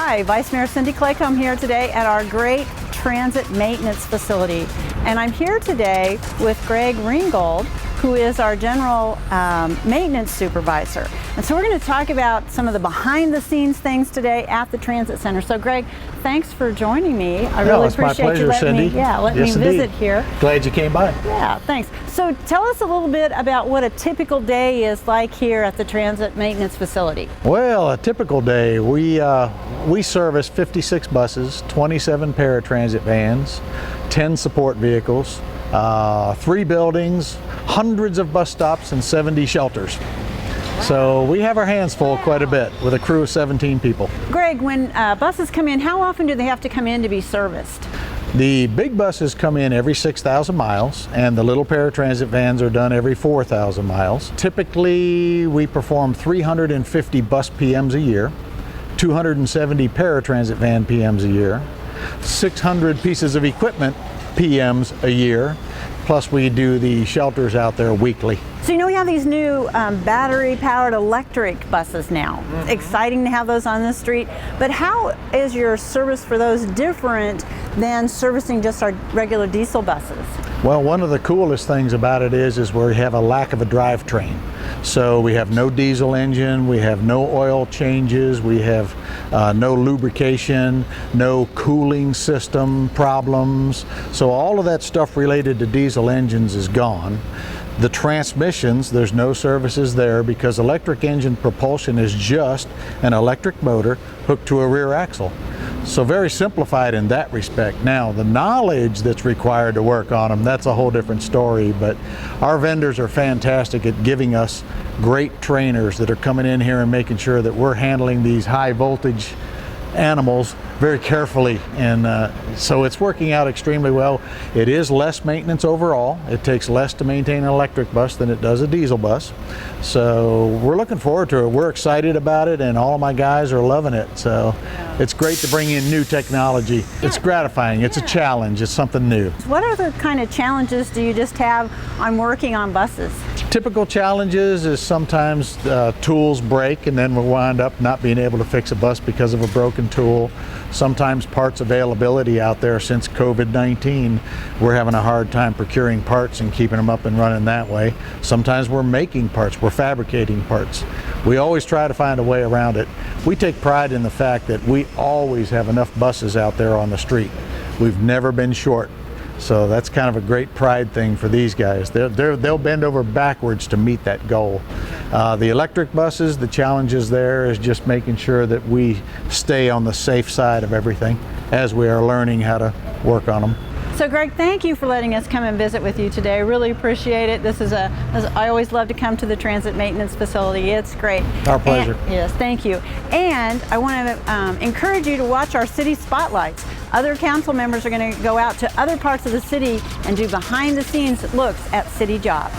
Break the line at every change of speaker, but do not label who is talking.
Hi, Vice Mayor Cindy Claycomb here today at our great transit maintenance facility. And I'm here today with Greg Ringgold, who is our general maintenance supervisor. And so we're going to talk about some of the behind the scenes things today at the Transit Center. So Greg, thanks for joining me. I really appreciate you letting me, visit here.
Glad you came by.
Yeah, thanks. So tell us a little bit about what a typical day is like here at the Transit Maintenance Facility.
Well, a typical day, we service 56 buses, 27 paratransit vans, 10 support vehicles, 3 buildings, hundreds of bus stops, and 70 shelters. So we have our hands full quite a bit with a crew of 17 people.
Greg, when buses come in, how often do they have to come in to be serviced?
The big buses come in every 6,000 miles, and the little paratransit vans are done every 4,000 miles. Typically, we perform 350 bus PMs a year, 270 paratransit van PMs a year, 600 pieces of equipment PMs a year, plus we do the shelters out there weekly.
So you know we have these new battery-powered electric buses now. It's exciting to have those on the street, but how is your service for those different than servicing just our regular diesel buses?
Well, one of the coolest things about it is we have a lack of a drivetrain. So we have no diesel engine, we have no oil changes, we have no lubrication, no cooling system problems. So all of that stuff related to diesel engines is gone. The transmissions, there's no services there because electric engine propulsion is just an electric motor hooked to a rear axle. So very simplified in that respect. Now, the knowledge that's required to work on them, that's a whole different story, but our vendors are fantastic at giving us great trainers that are coming in here and making sure that we're handling these high voltage animals very carefully, and so it's working out extremely well. It is less maintenance overall. It takes less to maintain an electric bus than it does a diesel bus. So we're looking forward to it. We're excited about it, and all of my guys are loving it. So it's great to bring in new technology. It's gratifying. It's a challenge. It's something new.
What other kind of challenges do you just have on working on buses?
Typical challenges is sometimes tools break and then we wind up not being able to fix a bus because of a broken tool. Sometimes parts availability out there since COVID-19, we're having a hard time procuring parts and keeping them up and running that way. Sometimes we're making parts, we're fabricating parts. We always try to find a way around it. We take pride in the fact that we always have enough buses out there on the street. We've never been short. So that's kind of a great pride thing for these guys. They'll bend over backwards to meet that goal. The electric buses, the challenges there is just making sure that we stay on the safe side of everything as we are learning how to work on them.
So Greg, thank you for letting us come and visit with you today. I really appreciate it. I always love to come to the Transit Maintenance Facility. It's great.
Our pleasure.
Yes, thank you. And I want to encourage you to watch our city spotlights. Other council members are going to go out to other parts of the city and do behind the scenes looks at city jobs.